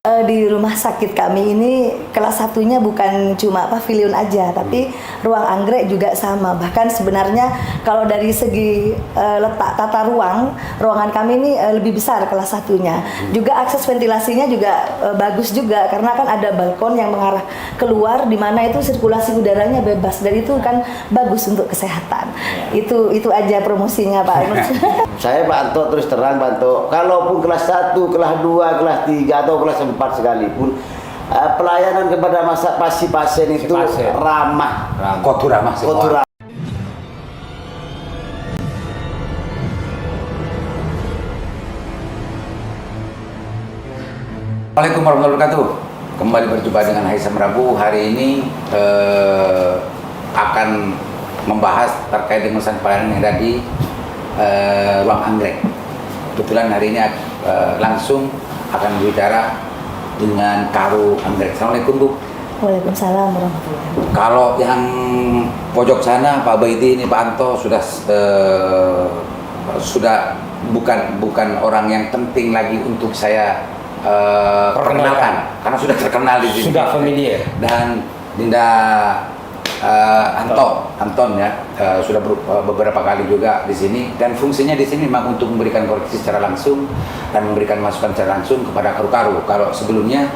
Di rumah sakit kami ini kelas satunya bukan cuma pavilion aja, tapi ruang anggrek juga sama. Bahkan sebenarnya kalau dari segi letak tata ruangan kami ini lebih besar kelas satunya. Juga akses ventilasinya juga bagus juga, karena kan ada balkon yang mengarah keluar, di mana itu sirkulasi udaranya bebas, dan itu kan bagus untuk kesehatan. Itu aja promosinya Pak. Saya Pak Anto, terus terang Pak Anto, kalaupun kelas 1, kelas 2, kelas 3 atau kelas 4 sekalipun, pelayanan kepada pasien itu ramah. Kotu ramah semua. Kotu ramah. Assalamualaikum warahmatullahi wabarakatuh. Kembali berjumpa dengan Haisam Rabu. Hari ini akan membahas terkait dengan pelayanan yang ada di ruang anggrek. Kebetulan hari ini langsung akan berbicara dengan Karu Anggrek. Assalamualaikum Bu. Waalaikumsalam warahmatullahi wabarakatuh. Kalau yang pojok sana Pak Baidi ini Pak Anto sudah bukan orang yang penting lagi untuk saya perkenalkan, karena sudah terkenal di sini. Sudah familiar. Dan Dinda Anton ya sudah beberapa kali juga di sini, dan fungsinya di sini memang untuk memberikan koreksi secara langsung dan memberikan masukan secara langsung kepada karu-karu. Kalau sebelumnya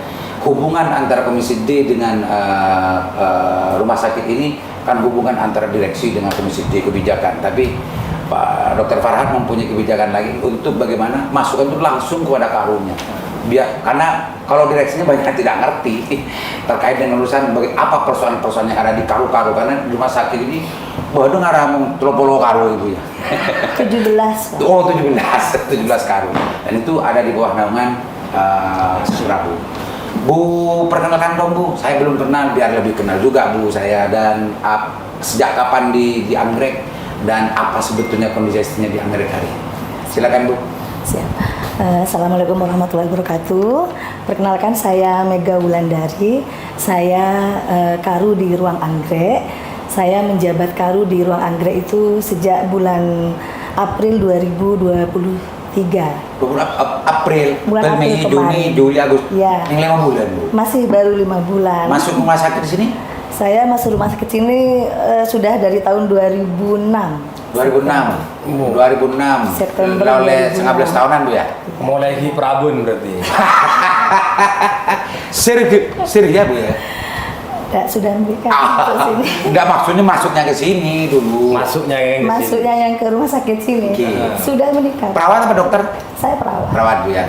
hubungan antara Komisi D dengan rumah sakit ini kan hubungan antara direksi dengan Komisi D kebijakan, tapi Pak Dr. Farhad mempunyai kebijakan lagi untuk bagaimana masukan itu langsung kepada karunya. Karena kalau direksinya banyak yang tidak ngerti terkait dengan urusan apa persoalan-persoalan yang ada di karu-karu, karena di rumah sakit ini waduh ngaramung telopolo karu Ibu ya. 17. Oh 17 karu, dan itu ada di bawah naungan Surabu. Bu, perkenalkan dong Bu, saya belum kenal, biar lebih kenal juga Bu saya, dan sejak kapan di Anggrek dan apa sebetulnya kondisinya di Anggrek hari ini. Silakan Bu. Siap. Assalamualaikum warahmatullahi wabarakatuh. Perkenalkan, saya Mega Wulandari. Saya Karu di Ruang Anggrek. Saya menjabat Karu di Ruang Anggrek itu sejak bulan April 2023. Bulan Mei, Juni, Juli, Agustus. Ya. Yang 5 bulan Bu. Masih baru 5 bulan. Masuk rumah sakit di sini? Saya masuk rumah sakit sini sudah dari tahun 2006. 2006. September oleh 19 tahunan Bu ya? Mulai di Prabun berarti. Sir ya Bu ya? Enggak, sudah memberikan masuk sini. Enggak, maksudnya masuknya ke sini dulu. Masuknya yang ke rumah sakit sini. Okay. Sudah menikah. Perawat apa dokter? Saya perawat. Perawat Bu ya.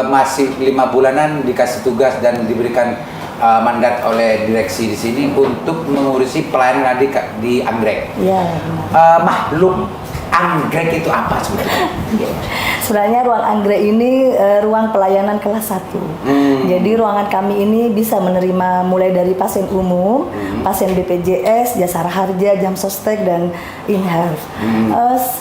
Masih 5 bulanan dikasih tugas dan diberikan mandat oleh direksi di sini untuk mengurusi pelayanan di Anggrek. Iya. Makhluk Anggrek itu apa sebetulnya? Sebenarnya ruang Anggrek ini ruang pelayanan kelas 1. Jadi ruangan kami ini bisa menerima mulai dari pasien umum, pasien BPJS, Jasara Harja, Jam Sostek, dan in-health.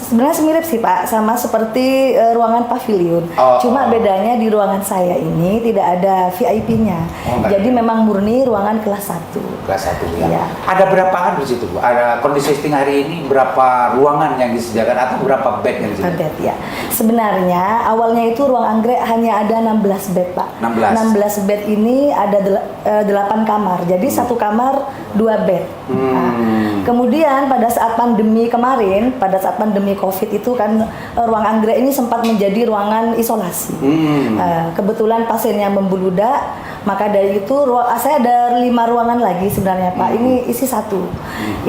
Sebenarnya mirip sih Pak, sama seperti ruangan pavilion. Cuma bedanya di ruangan saya ini tidak ada VIP-nya. Jadi memang murni ruangan kelas 1. Kelas 1 ya. Ada berapaan di situ Bu? Ada kondisi hari ini berapa ruangan yang disediakan atau berapa bed yang disediakan? Bed ya. Sebenarnya awalnya itu ruang Anggrek hanya ada 16 bed Pak. 16 bed ini ada 8 kamar. Jadi satu kamar 2 bed. Nah, kemudian pada saat pandemi kemarin, pada saat pandemi COVID itu kan ruang Anggrek ini sempat menjadi ruangan isolasi. Kebetulan pasiennya membludak, maka dari itu saya ada 5 ruangan lagi sebenarnya Pak. Ini isi 1.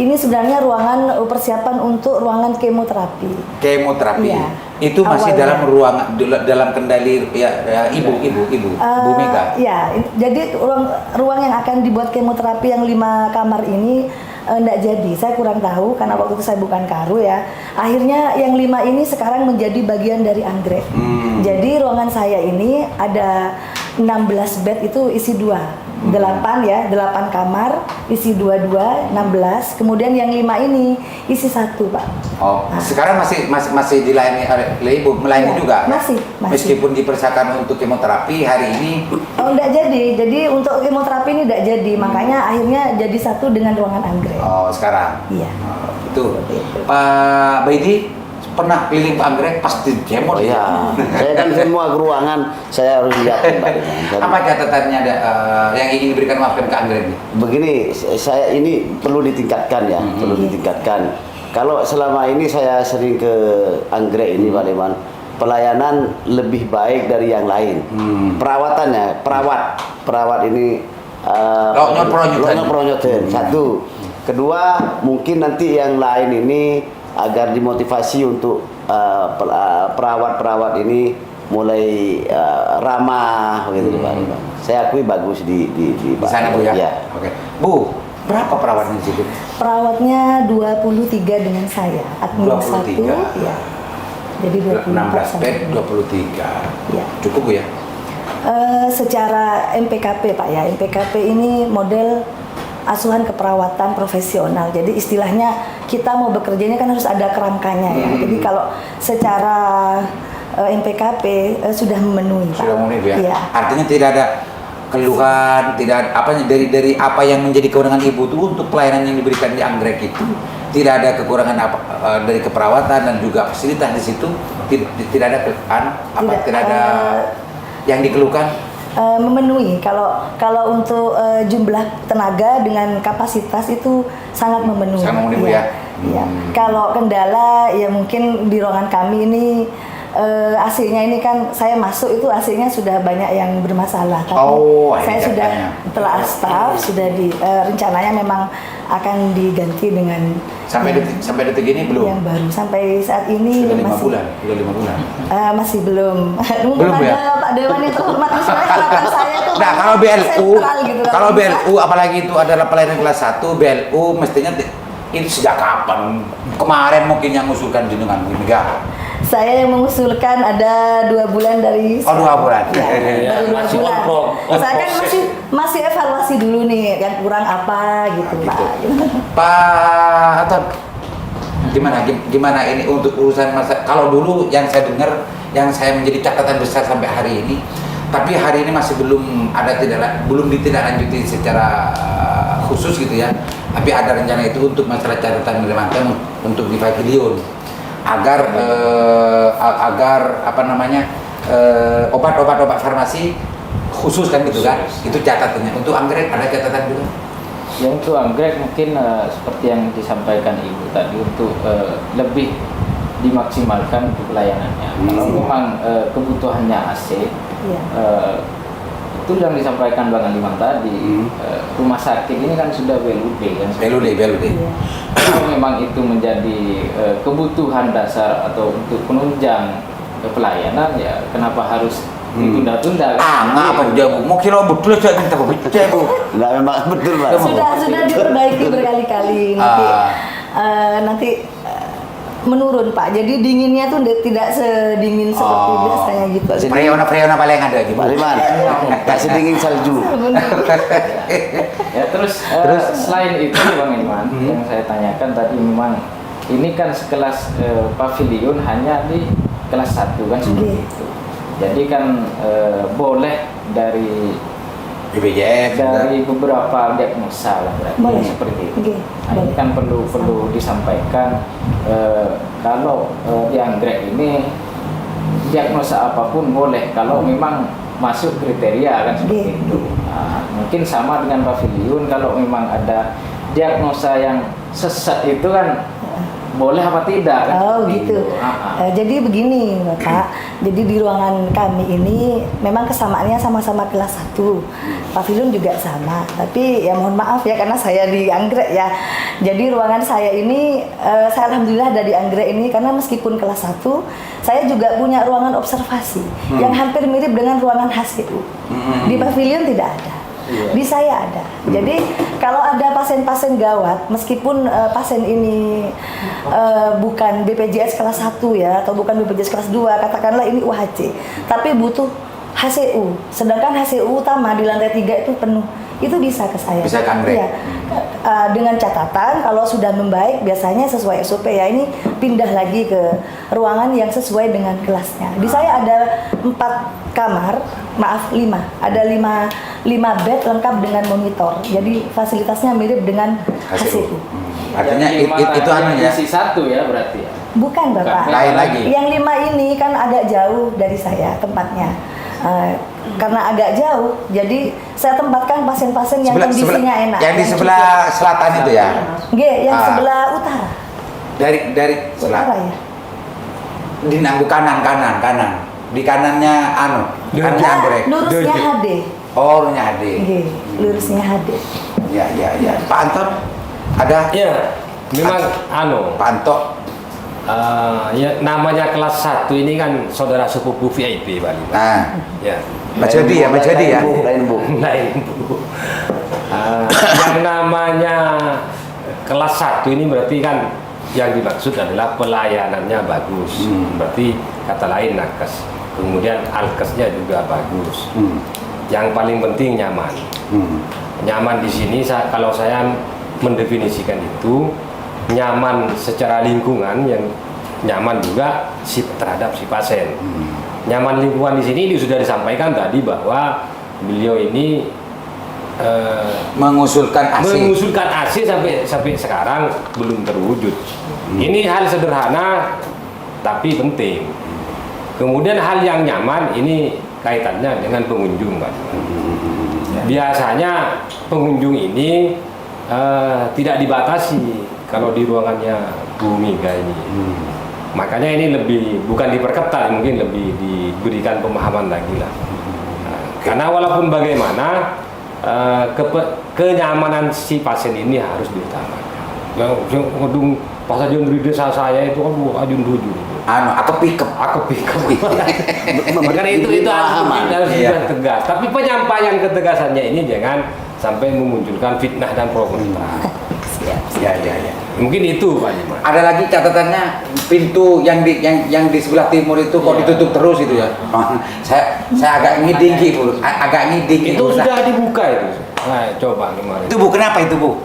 Ini sebenarnya ruangan persiapan untuk ruangan kemoterapi. Kemoterapi. Ya. Itu masih awalnya dalam kendali Ibu Bu Mega. Ya, jadi ruang yang akan dibuat kemoterapi yang 5 kamar ini enggak jadi. Saya kurang tahu karena waktu itu saya bukan Karu ya. Akhirnya yang 5 ini sekarang menjadi bagian dari Anggrek. Jadi ruangan saya ini ada 16 bed itu isi 2. 8 ya, 8 kamar isi 22, 16. Kemudian yang 5 ini isi 1 Pak. Sekarang masih dilayani oleh Ibu, melayani juga? Masih. Meskipun dipersiapkan untuk kemoterapi hari ini? Enggak jadi. Jadi untuk kemoterapi ini enggak jadi. Makanya akhirnya jadi 1 dengan ruangan Anggrek. Sekarang? Iya. Itu. Pak Baidi, pernah keliling anggrek pasti jemur. Oh iya, saya kan semua ruangan saya harus lihat Pak. Apa catatannya ada yang ingin diberikan masukan ke anggrek ini? Begini, saya ini perlu ditingkatkan ya, perlu ditingkatkan. Kalau selama ini saya sering ke anggrek ini Pak Leman, pelayanan lebih baik dari yang lain. Perawatannya, perawat ini lonyo-pronyoten. Satu. Kedua, mungkin nanti yang lain ini agar dimotivasi untuk perawat-perawat ini mulai ramah begitu Pak. Saya akui bagus di sana Bu ya. Ya. Oke. Bu, berapa perawatnya di situ? Perawatnya 23 dengan saya, admin 1 ya. Jadi 16 bed 23. Ya. Cukup Bu ya? Secara MPKP Pak ya, MPKP ini model asuhan keperawatan profesional. Jadi istilahnya kita mau bekerja ini kan harus ada kerangkanya ya. Jadi kalau secara MPKP sudah memenuhi Pak. Sudah memenuhi Bu ya? Iya. Artinya tidak ada keluhan, tidak ada apa dari apa yang menjadi kewenangan Ibu itu untuk pelayanan yang diberikan di anggrek itu tidak ada kekurangan apa dari keperawatan dan juga fasilitas di situ tidak ada tidak ada yang dikeluhkan. Memenuhi kalau untuk jumlah tenaga dengan kapasitas itu sangat memenuhi. Sangat memenuhi Bu ya. Ya. Kalau kendala ya mungkin di ruangan kami ini AC-nya ini kan saya masuk itu AC-nya sudah banyak yang bermasalah. Tapi saya sudah telah staff sudah rencananya memang akan diganti dengan sampai detik ini belum. Yang baru sampai saat ini sudah 5 masih bulan. Masih belum. Belum ya? Pak Dewan yang terhormat harapan saya itu. Nah, kalau BLU, gitu, kalau BLU apalagi itu adalah pelayanan kelas 1, BLU mestinya ini sejak kapan? Kemarin mungkin yang mengusulkan jenengan Bu Mega. Saya yang mengusulkan ada 2 bulan dari 2 bulan. Ya, baru 2 bulan. Saya kan masih evaluasi dulu nih yang kurang apa gitu Pak. Pak Aton, gimana ini untuk urusan masa? Kalau dulu yang saya dengar, yang saya menjadi catatan besar sampai hari ini, tapi hari ini masih belum ditindaklanjuti secara khusus gitu ya. Tapi ada rencana itu untuk masalah catatan Kalimantan untuk di pavilion agar obat-obat farmasi khusus kan gitu kan. Itu catatannya. Untuk anggrek ada catatan juga. Ya untuk anggrek mungkin seperti yang disampaikan Ibu tadi untuk lebih dimaksimalkan untuk pelayanannya. Kalau memang kebutuhannya AC, itu yang disampaikan Bang Aliman tadi, rumah sakit ini kan sudah BLUD kan. BLUD. Kalau memang itu menjadi kebutuhan dasar atau untuk penunjang pelayanan, ya kenapa harus ditunda-tunda kan? Apa dia Bu? Mau kira betul saya minta Bu. Enggak, memang betul Pak. Sudah diperbaiki berkali-kali nanti menurun Pak. Jadi dinginnya tuh tidak sedingin seperti biasanya gitu. Freon paling ada gitu. Pak Liman, tak sedingin salju. Ya terus selain itu Bang Iman, yang saya tanyakan tadi memang ini kan sekelas pavilion hanya di kelas 1 kan seperti itu. Jadi kan boleh dari BPJS dari beberapa diagnosa lah berarti seperti itu. Nah, ini kan perlu disampaikan kalau di anggrek ini diagnosa apapun boleh kalau memang masuk kriteria kan seperti itu. Nah, mungkin sama dengan pavilion kalau memang ada diagnosa yang sesat itu kan boleh apa tidak kan? Oh gitu. Jadi begini Bapak, jadi di ruangan kami ini memang kesamaannya sama-sama kelas 1, pavilion juga sama. Tapi ya mohon maaf ya karena saya di anggrek ya. Jadi ruangan saya ini, saya alhamdulillah ada di anggrek ini karena meskipun kelas 1, saya juga punya ruangan observasi yang hampir mirip dengan ruangan HCU. Di pavilion tidak ada. Di saya ada. Jadi kalau ada pasien-pasien gawat, meskipun pasien ini bukan BPJS kelas 1 ya, atau bukan BPJS kelas 2, katakanlah ini UHC, tapi butuh HCU, sedangkan HCU utama di lantai 3 itu penuh, itu bisa ke saya. Bisa ke anggrek. Ya. Dengan catatan kalau sudah membaik biasanya sesuai SOP ya, ini pindah lagi ke ruangan yang sesuai dengan kelasnya. Di saya ada 4 kamar, maaf 5, ada 5 bed lengkap dengan monitor. Jadi fasilitasnya mirip dengan HCU. Artinya itu anu ya. Isi 1 ya berarti ya. Bukan Bapak. Lain lagi. Yang 5 ini kan agak jauh dari saya tempatnya. Karena agak jauh, jadi saya tempatkan pasien-pasien yang kondisinya enak. Yang di sebelah selatan itu ya? Nggih, yang sebelah utara. Dari Utara ya. Di nanggu kanan. Di kanannya kanannya Anggrek. Lurusnya HD. Oh, lurusnya HD. Nggih, lurusnya HD. Ya. Pak Anton ada? Iya, memang Pak Anton. ya namanya kelas 1 ini kan saudara sepupu VIP Bali. Nah, Ya. Mas Jody ya. Lain Bu. Lain Bu. Yang namanya kelas 1 ini berarti kan yang dimaksud adalah pelayanannya bagus. Berarti kata lain nakes. Kemudian alkesnya juga bagus. Yang paling penting nyaman. Nyaman di sini kalau saya mendefinisikan itu nyaman secara lingkungan, yang nyaman juga terhadap si pasien. Nyaman lingkungan di sini ini sudah disampaikan tadi bahwa beliau ini mengusulkan AC sampai sekarang belum terwujud. Ini hal sederhana tapi penting. Kemudian hal yang nyaman ini kaitannya dengan pengunjung, Pak. Biasanya pengunjung ini tidak dibatasi kalau di ruangannya Bu Mega ini. Makanya ini lebih bukan diperketat, mungkin lebih diberikan pemahaman lagi lah. Karena walaupun bagaimana kenyamanan si pasien ini harus diutamakan. Yang ngedung pas ajun di desa saya itu ajun tujuh. Aku pick up. Makanya itu harus tegas. Tapi penyampaian ketegasannya ini jangan sampai memunculkan fitnah dan pro kontra. Ya. Mungkin itu Pak Jiman. Ada lagi catatannya, pintu yang di sebelah timur itu kok ditutup terus itu ya. Saya agak ngiding Bu. Itu sudah dibuka itu. Nah, coba kemarin. Itu Bu, kenapa itu Bu?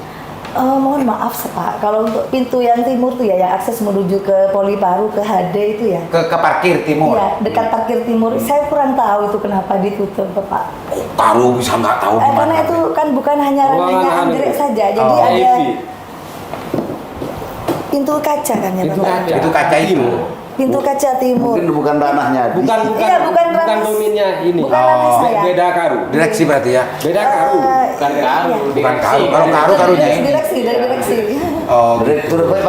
Mohon maaf Pak, kalau untuk pintu yang timur tuh ya, yang akses menuju ke Poliparu, ke HD itu ya. Ke parkir timur. Iya, dekat parkir timur. Saya kurang tahu itu kenapa ditutup, Pak. Tahu bisa nggak tahu gimana? Karena itu kan bukan hanya ranahnya Anggrek saja, jadi ada pintu kaca kan ya, Bapak. Itu kaca itu. Pintu kaca timur. Mungkin bukan ranahnya. Bukan dominnya ini. Bukan ranah saya. Beda karu. Direksi berarti ya? Beda karu. Bukan karu. Kalau karunya ini. Dari direksi. Oh,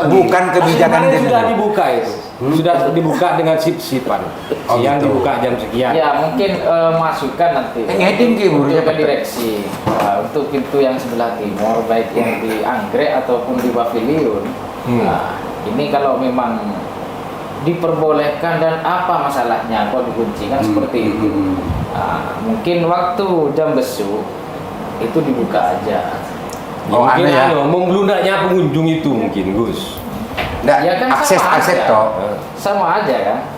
bukan kebijakan kemarin sudah dibuka itu. Sudah dibuka dengan sip-sipan. Siang gitu. dibuka jam sekian. Ya mungkin masukan nanti ngeding untuk ke direksi. Untuk pintu yang sebelah timur, baik yang di Anggrek ataupun di Pavilion. Ini kalau memang diperbolehkan dan apa masalahnya kok dikunci kan seperti itu. Mungkin waktu jam besuk itu dibuka aja. Mungkin memblundaknya pengunjung itu mungkin Gus. Ya kan akses toh. Sama aja kan.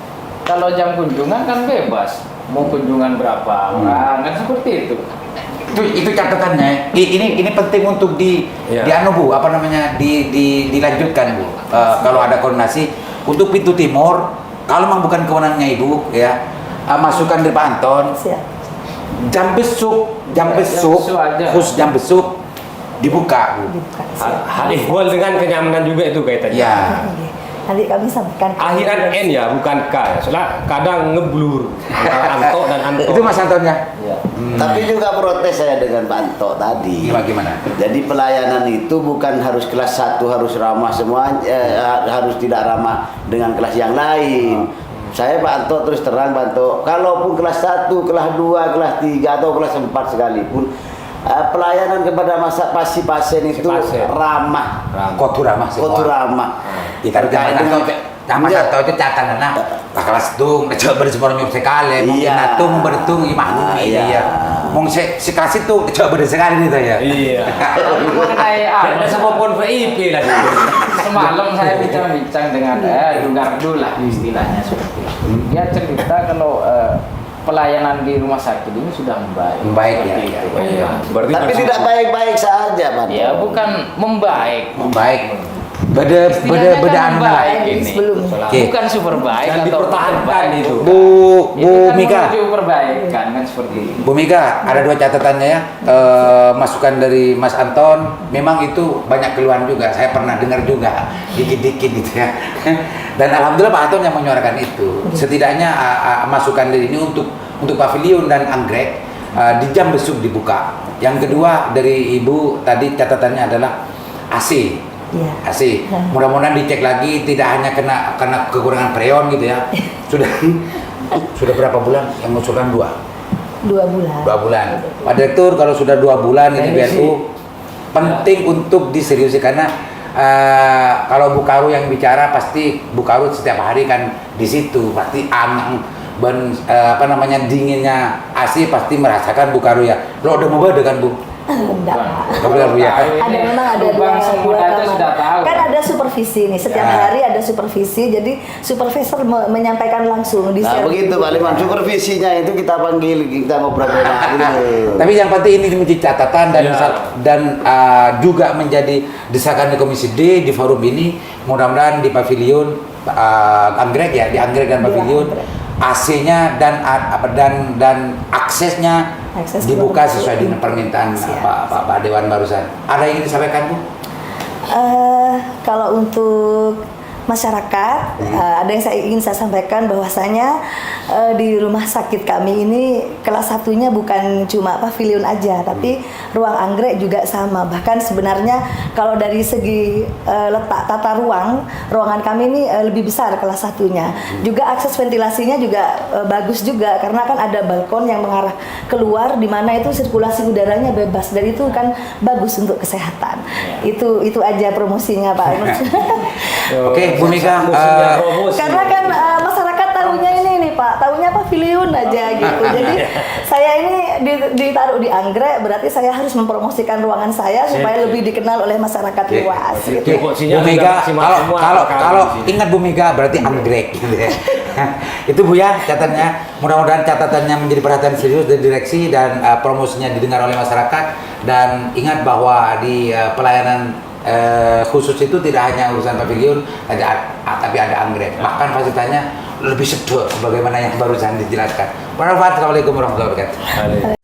Kalau jam kunjungan kan bebas. Mau kunjungan berapa orang kan seperti itu. Itu catatannya. Ini penting untuk dilanjutkan Bu. Kalau ada koordinasi untuk pintu timur, kalau memang bukan kewenangannya Ibu ya, masukkan dari Pak Anton. Jam besuk khusus jam besuk dibuka. Hal ihwal dengan kenyamanan juga itu kaitannya. Ya. Nanti kami sampaikan. Akhiran N ya, bukan K ya. Soalnya kadang ngeblur antara Anto dan Anto. Itu Mas Antonnya. Ya. Tapi juga protes saya dengan Pak Anto tadi. Gimana? Jadi pelayanan itu bukan harus kelas 1 harus ramah semuanya, harus tidak ramah dengan kelas yang lain. Saya Pak Anto terus terang Pak Anto, kalaupun kelas 1, kelas 2, kelas 3 atau kelas 4 sekalipun, pelayanan kepada pasien itu ramah. Kotu ramah semua. Kotu ramah. Kita Mas Anto itu catatan kelas tung, coba bersemuanya sekali, mungkin natung bertung gimana? Iya. Mung kelas itu coba bersekali itu ya. Iya. Mengenai Ada sepupuan VIP lagi. semalam saya bincang-bincang dengan Dungardu lah istilahnya seperti itu. Dia cerita kalau pelayanan di rumah sakit ini sudah membaik. Membaik ya. Iya. Tapi tidak baik-baik saja Pak Anto. Ya bukan membaik. beda anu baik ini. Sebelumnya. Oke. Bukan super baik Dan atau dipertahankan itu. Bu kan Mika. menuju perbaikan kan seperti itu. Bu Mika, ada 2 catatannya ya. Masukan dari Mas Anton, memang itu banyak keluhan juga. Saya pernah dengar juga, dikit-dikit gitu ya. Dan alhamdulillah Pak Anton yang menyuarakan itu. Setidaknya masukan dari ini untuk pavilion dan anggrek di jam besuk dibuka. Yang kedua dari Ibu tadi catatannya adalah AC. Iya. AC. Mudah-mudahan dicek lagi tidak hanya karena kekurangan freon gitu ya. Sudah berapa bulan yang mengusulkan 2 2 bulan. Pak Direktur, kalau sudah 2 bulan ini BNU penting untuk diseriusi karena kalau Bu Karu yang bicara pasti Bu Karu setiap hari kan di situ pasti dinginnya AC pasti merasakan Bu Karu ya. Lo udah mau kan Bu? Enggak. Ada Memang ada Lubang dua sumur data kamar. sudah tahu. Kan ada supervisi nih, setiap Ya. hari ada supervisi, jadi supervisor menyampaikan langsung di Nah begitu Pak Liman, supervisinya itu kita panggil, kita ngobrol gitu. Tapi yang penting ini menjadi catatan dan juga menjadi desakan di Komisi D di forum ini. Mudah-mudahan di pavilion anggrek ya, di anggrek dan pavilion AC-nya dan aksesnya dibuka sesuai dengan permintaan Pak Dewan barusan. Ada yang ingin disampaikan Bu? Kalau untuk masyarakat, ada yang ingin saya sampaikan bahwasanya di rumah sakit kami ini kelas 1-nya bukan cuma pavilion aja, tapi ruang anggrek juga sama. Bahkan sebenarnya kalau dari segi letak tata ruangan kami ini lebih besar kelas 1-nya. Juga akses ventilasinya juga bagus juga karena kan ada balkon yang mengarah keluar di mana itu sirkulasi udaranya bebas dan itu kan bagus untuk kesehatan. Itu aja promosinya Pak. Oke, Bu Mika. Karena kan masyarakat tahunya ini nih Pak, tahunya pavilion aja gitu. Jadi saya ini ditaruh di anggrek, berarti saya harus mempromosikan ruangan saya supaya lebih dikenal oleh masyarakat luas. Gitu. Bu Mega, kalau ingat Bu Mega berarti anggrek. Gitu ya. Itu Bu ya catatannya. Mudah-mudahan catatannya menjadi perhatian serius dari direksi dan promosinya didengar oleh masyarakat. Dan ingat bahwa di pelayanan khusus itu tidak hanya urusan pavilion, tapi ada anggrek. Bahkan fasilitasnya lebih sedot sebagaimana yang barusan dijelaskan. Assalamualaikum warahmatullahi wabarakatuh.